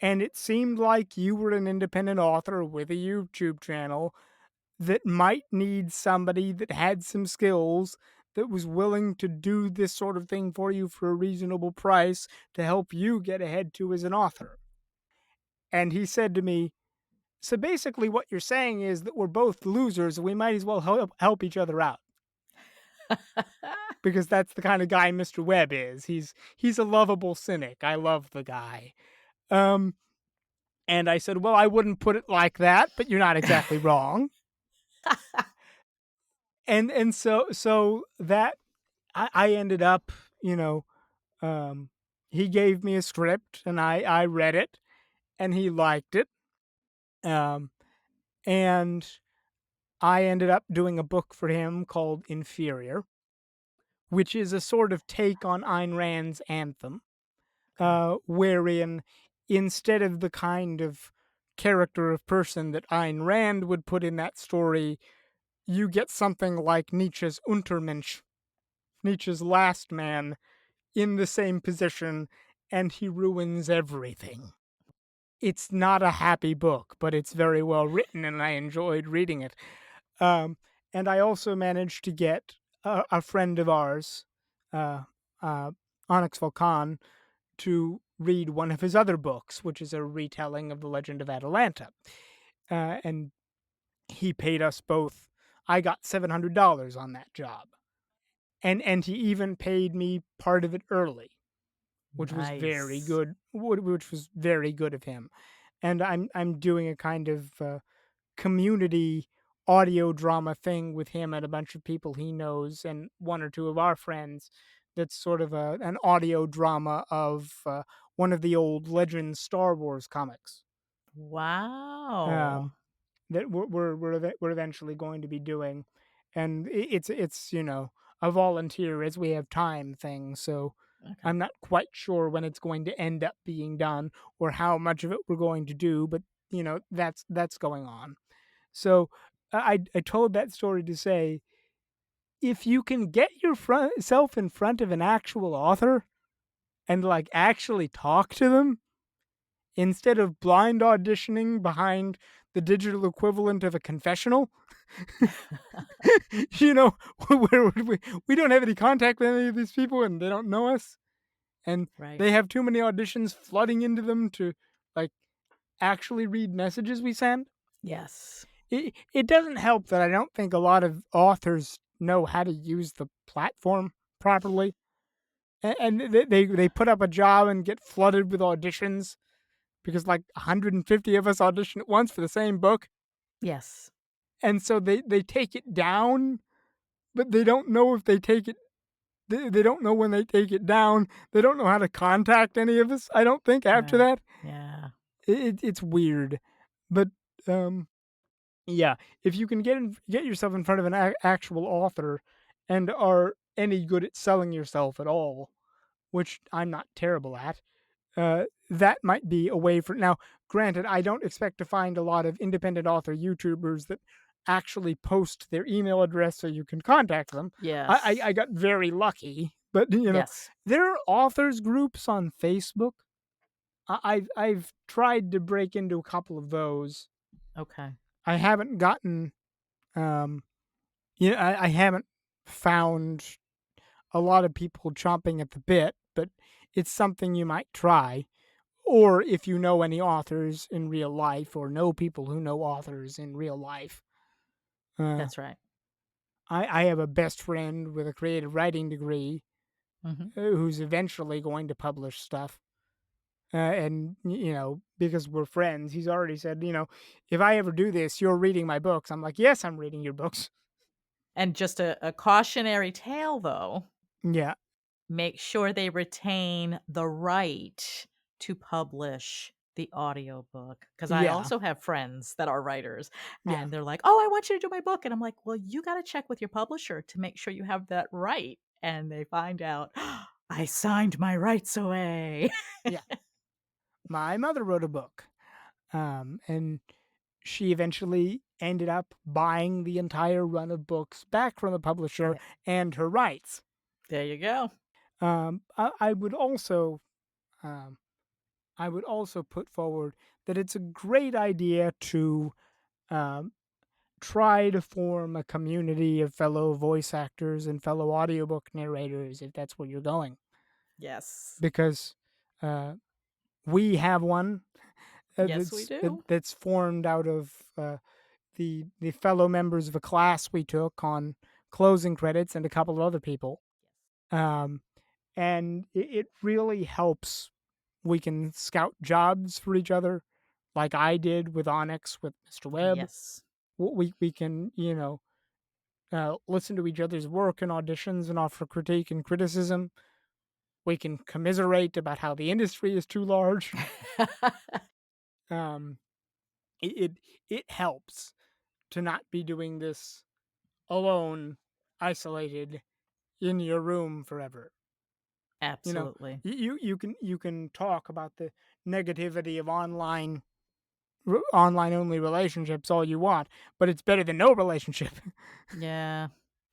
And it seemed like you were an independent author with a YouTube channel that might need somebody that had some skills, that was willing to do this sort of thing for you for a reasonable price to help you get ahead too as an author. And he said to me, so basically, what you're saying is that we're both losers. We might as well help each other out, because that's the kind of guy Mr. Webb is. He's a lovable cynic. I love the guy. Um, and I said, well, I wouldn't put it like that, but you're not exactly wrong. And so that I ended up, you know, um, he gave me a script and I read it and he liked it. Um, and I ended up doing a book for him called Inferior, which is a sort of take on Ayn Rand's Anthem, Okay. wherein instead of the kind of character of person that Ayn Rand would put in that story, you get something like Nietzsche's Untermensch, Nietzsche's last man, in the same position, and he ruins everything. It's not a happy book, but it's very well written, and I enjoyed reading it. Um, and I also managed to get a friend of ours, uh, uh, Onyx Volcan, to read one of his other books, which is a retelling of the Legend of Atalanta. And he paid us both. I got $700 on that job, and he even paid me part of it early, which was very Nice. good. Which was very good of him. And I'm doing a kind of community audio drama thing with him and a bunch of people he knows and one or two of our friends. That's sort of an audio drama of one of the old Legends Star Wars comics. Wow. Um, that we're eventually going to be doing, and it's a volunteer as we have time thing. So Okay. I'm not quite sure when it's going to end up being done or how much of it we're going to do, but that's going on. So I told that story to say, if you can get yourself in front of an actual author and like actually talk to them instead of blind auditioning behind the digital equivalent of a confessional, you know, where we don't have any contact with any of these people and they don't know us and Right. they have too many auditions flooding into them to like actually read messages we send. Yes. It doesn't help that I don't think a lot of authors know how to use the platform properly, and they put up a job and get flooded with auditions because like 150 of us audition at once for the same book, Yes. and so they take it down, but they don't know if they take it. They don't know when they take it down. They don't know how to contact any of us. I don't think after Right. that. Yeah. It's weird, but um, yeah, if you can get yourself in front of an actual author and are any good at selling yourself at all, which I'm not terrible at, that might be a way for now. Granted, I don't expect to find a lot of independent author YouTubers that actually post their email address so you can contact them. I Yes. got very lucky, but Yes. there are authors groups on Facebook. I've tried to break into a couple of those. Okay. I haven't gotten um I haven't found a lot of people chomping at the bit, but it's something you might try. Or if you know any authors in real life or know people who know authors in real life. Uh, That's right. I have a best friend with a creative writing degree Mhm. who's eventually going to publish stuff. And, because we're friends, he's already said, if I ever do this, you're reading my books. I'm like, yes, I'm reading your books. And just a cautionary tale, though, Yeah. make sure they retain the right to publish the audiobook, because I Yeah, also have friends that are writers, yeah, and they're like, "Oh, I want you to do my book." And I'm like, "Well, you gotta check with your publisher to make sure you have that right." And they find out, I signed my rights away. yeah. My mother wrote a book, and she eventually ended up buying the entire run of books back from the publisher Yeah, and her rights. there you go. I would also, um, I would also put forward that it's a great idea to um, try to form a community of fellow voice actors and fellow audiobook narrators if that's where you're going, Yes. because uh, we have one Yes, we do. that's formed out of the fellow members of a class we took on closing credits and a couple of other people. Um, and it really helps. We can scout jobs for each other, like I did with Onyx with Mr. Webb. Yes. We can listen to each other's work and auditions and offer critique and criticism. We can commiserate about how the industry is too large. Um, it it helps to not be doing this alone, isolated in your room forever. You know, Absolutely. you can talk about the negativity of online only relationships all you want, but it's better than no relationship. Yeah.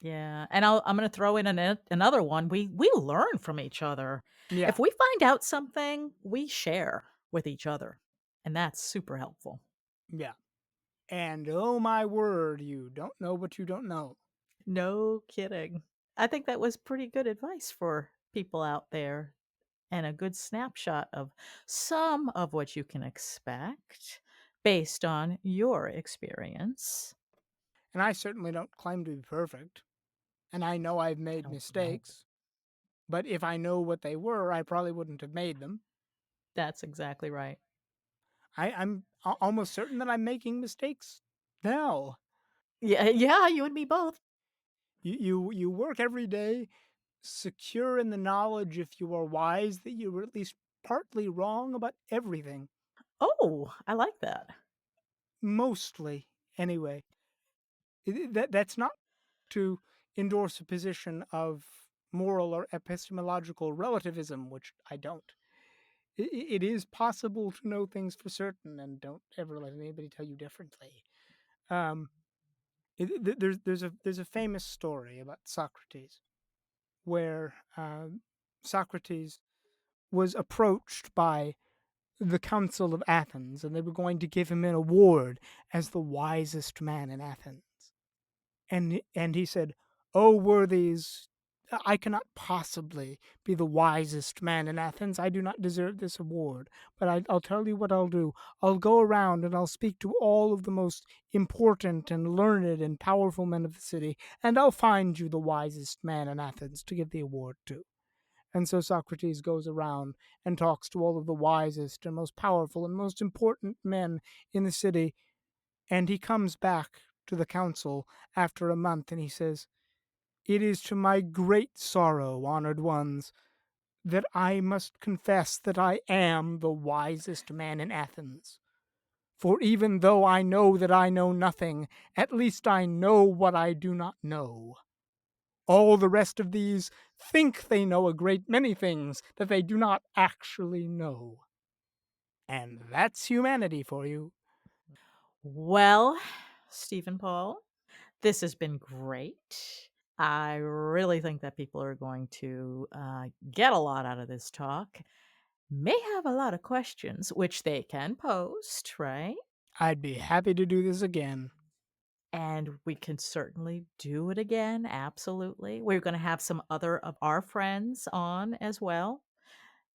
Yeah, and I'm gonna throw in another one. We learn from each other. Yeah, If we find out something, we share with each other, and that's super helpful. yeah. And oh my word, you don't know what you don't know. No kidding. I think that was pretty good advice for people out there and a good snapshot of some of what you can expect based on your experience. And I certainly don't claim to be perfect. And I know I've made Oh, no. mistakes, but if I know what they were, I probably wouldn't have made them. That's exactly right. I'm almost certain that I'm making mistakes now. Yeah, yeah, you and me both. You work every day secure in the knowledge, if you are wise, that you were at least partly wrong about everything. Oh, I like that. Mostly, anyway. That's not to endorse a position of moral or epistemological relativism, which I don't. It is possible to know things for certain, and don't ever let anybody tell you differently. Um, there's a famous story about Socrates where Socrates was approached by the Council of Athens, and they were going to give him an award as the wisest man in Athens. And he said, "O worthies, I cannot possibly be the wisest man in Athens. I do not deserve this award. But I'll tell you what I'll do. I'll go around and I'll speak to all of the most important and learned and powerful men of the city, and I'll find you the wisest man in Athens to give the award to." And so Socrates goes around and talks to all of the wisest and most powerful and most important men in the city, and he comes back to the council after a month and he says, "It is to my great sorrow, honored ones, that I must confess that I am the wisest man in Athens. For even though I know that I know nothing, at least I know what I do not know. All the rest of these think they know a great many things that they do not actually know." And that's humanity for you. Well, Stephen Paul, this has been great. I really think that people are going to get a lot out of this talk. May have a lot of questions, which they can post, right? I'd be happy to do this again. And we can certainly do it again. Absolutely. We're going to have some other of our friends on as well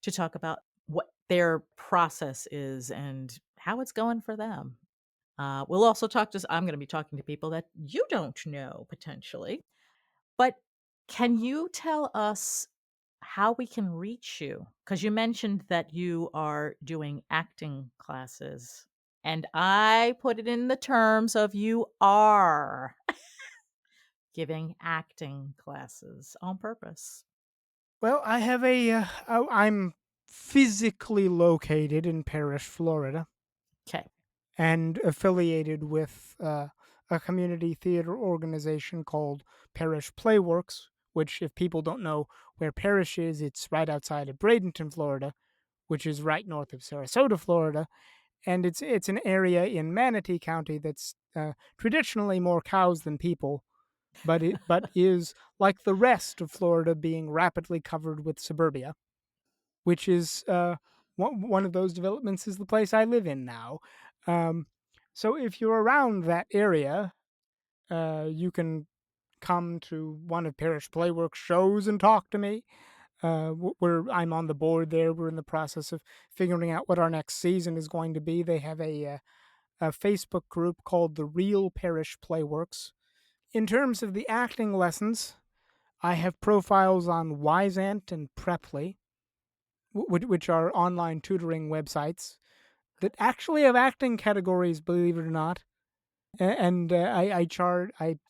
to talk about what their process is and how it's going for them. We'll also talk to, I'm going to be talking to people that you don't know potentially. But can you tell us how we can reach you? Because you mentioned that you are doing acting classes. And I put it in the terms of you are giving acting classes on purpose. Well, I have I'm physically located in Parrish, Florida, Okay. and affiliated with a community theater organization called Parrish Playworks, which, if people don't know where Parrish is, it's right outside of Bradenton, Florida, which is right north of Sarasota, Florida, and it's an area in Manatee County that's traditionally more cows than people, but is like the rest of Florida being rapidly covered with suburbia, which is one of those developments is the place I live in now. Um, so if you're around that area, you can come to one of Parish Playworks shows and talk to me. Where I'm on the board there. We're in the process of figuring out what our next season is going to be. They have a Facebook group called the Real Parish Playworks. In terms of the acting lessons, I have profiles on Wisant and Preply, which are online tutoring websites that actually have acting categories, believe it or not. And I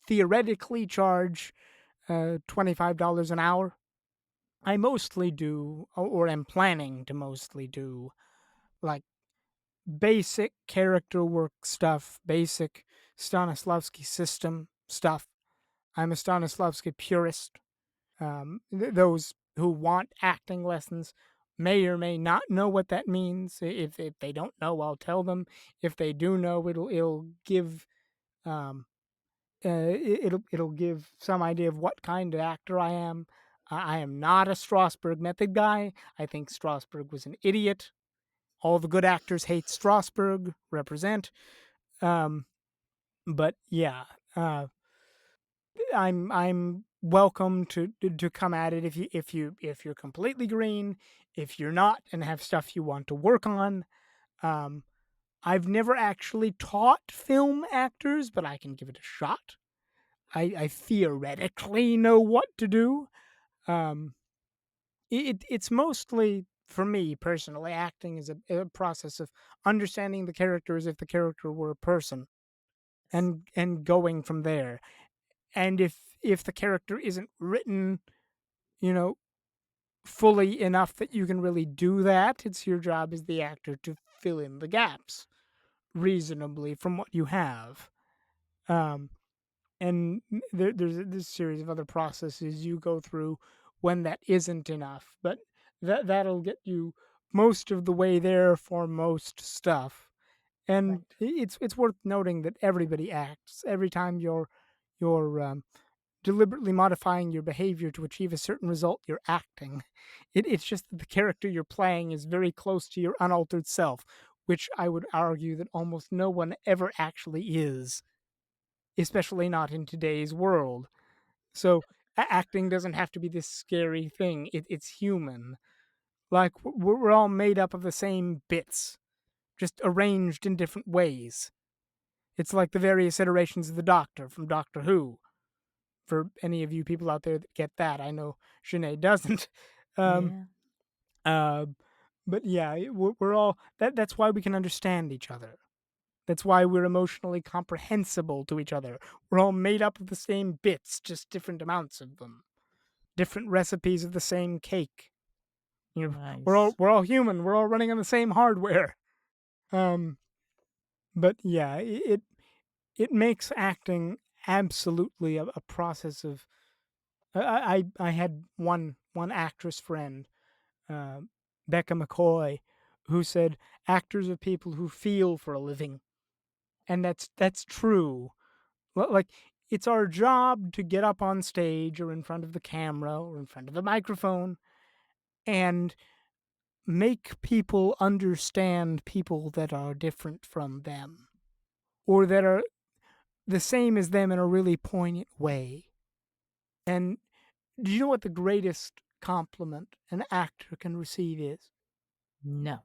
theoretically charge $25 an hour. I mostly do, or am planning to mostly do, like basic character work stuff, basic Stanislavski system stuff. I'm a Stanislavski purist. Those who want acting lessons may or may not know what that means. If they don't know, I'll tell them. If they do know, it'll give um, it'll give some idea of what kind of actor I am. I am not a Strasberg method guy. I think Strasberg was an idiot. All the good actors hate Strasberg. Represent. Um, but yeah, I'm welcome to come at it if you're completely green, if you're not and have stuff you want to work on. Um, I've never actually taught film actors, but I can give it a shot. I theoretically know what to do. Um, it's mostly for me personally. Acting is a process of understanding the character as if the character were a person, and going from there. And if the character isn't written, you know, fully enough that you can really do that, it's your job as the actor to fill in the gaps reasonably from what you have. Um, and there's this series of other processes you go through when that isn't enough, but that'll get you most of the way there for most stuff. And Right. it's worth noting that everybody acts every time you're deliberately modifying your behavior to achieve a certain result, you're acting. It's just that the character you're playing is very close to your unaltered self, which I would argue that almost no one ever actually is, especially not in today's world. So acting doesn't have to be this scary thing. It's human. Like we're all made up of the same bits, just arranged in different ways. It's like the various iterations of the Doctor from Doctor Who. For any of you people out there that get that, I know Sinead doesn't. Um, Yeah. uh, but yeah, we're all that's why we can understand each other. That's why we're emotionally comprehensible to each other. We're all made up of the same bits, just different amounts of them. Different recipes of the same cake. You know, Nice. we're all human. We're all running on the same hardware. Um, but yeah, it makes acting absolutely a process of. I had one actress friend, uh, Becca McCoy, who said actors are people who feel for a living, and that's true. Like it's our job to get up on stage or in front of the camera or in front of the microphone and make people understand people that are different from them or that are the same as them in a really poignant way. And do you know what the greatest compliment an actor can receive is? No.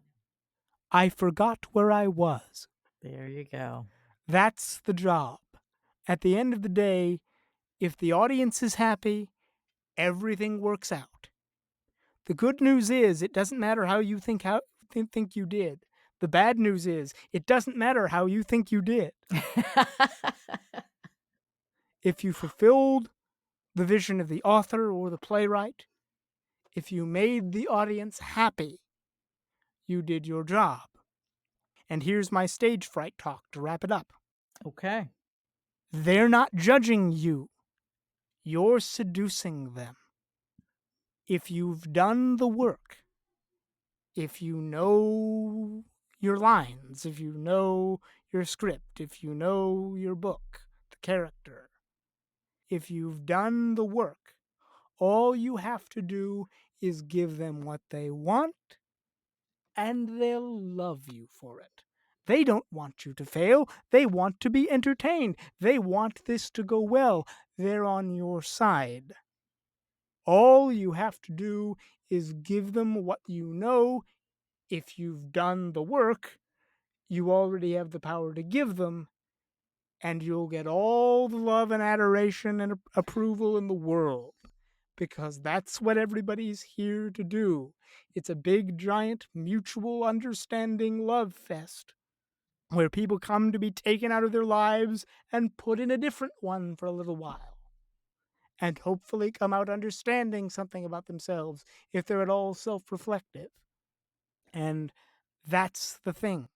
I forgot where I was. There you go. That's the job. At the end of the day, if the audience is happy, everything works out. The good news is it doesn't matter how you think you did. The bad news is it doesn't matter how you think you did. If you fulfilled the vision of the author or the playwright, if you made the audience happy, You did your job. And here's my stage fright talk to wrap it up. Okay. They're not judging you, you're seducing them. If you've done the work, if you know your lines, if you know your script, if you know your book, the character, if you've done the work, all you have to do is give them what they want, and they'll love you for it. They don't want you to fail. They want to be entertained. They want this to go well. They're on your side. All you have to do is give them what you know. If you've done the work, you already have the power to give them, and you'll get all the love and adoration and approval in the world. Because that's what everybody's here to do. It's a big, giant, mutual understanding love fest where people come to be taken out of their lives and put in a different one for a little while. And hopefully come out understanding something about themselves if they're at all self reflective. And that's the thing.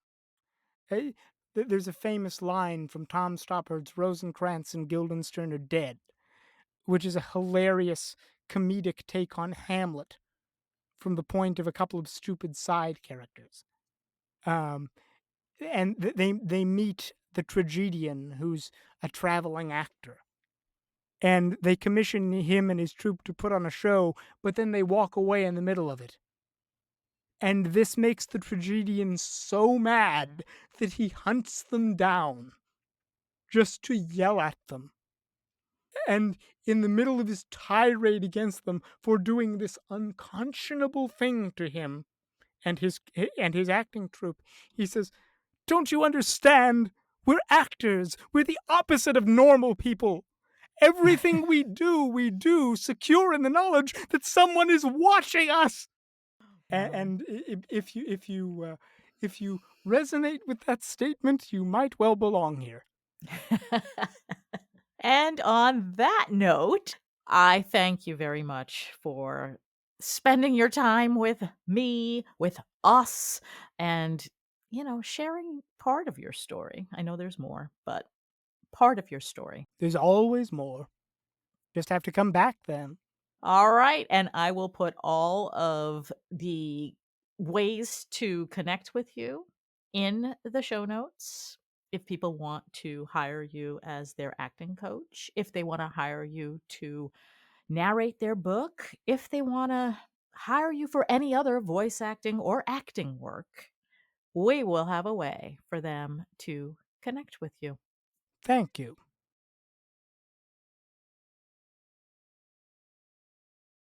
Eh, There's a famous line from Tom Stoppard's Rosencrantz and Guildenstern Are Dead, which is a hilarious comedic take on Hamlet from the point of a couple of stupid side characters. Um, and they meet the tragedian, who's a traveling actor, and they commission him and his troupe to put on a show, but then they walk away in the middle of it. And this makes the tragedian so mad that he hunts them down just to yell at them. And in the middle of his tirade against them for doing this unconscionable thing to him and his acting troupe, he says, "Don't you understand? We're actors. We're the opposite of normal people. Everything we do secure in the knowledge that someone is watching us." Wow. And if you resonate with that statement, you might well belong here. And on that note, I thank you very much for spending your time with me, with us, and, sharing part of your story. I know there's more, but part of your story. There's always more. Just have to come back then. All right. And I will put all of the ways to connect with you in the show notes. If people want to hire you as their acting coach, if they want to hire you to narrate their book, if they want to hire you for any other voice acting or acting work, we will have a way for them to connect with you. Thank you.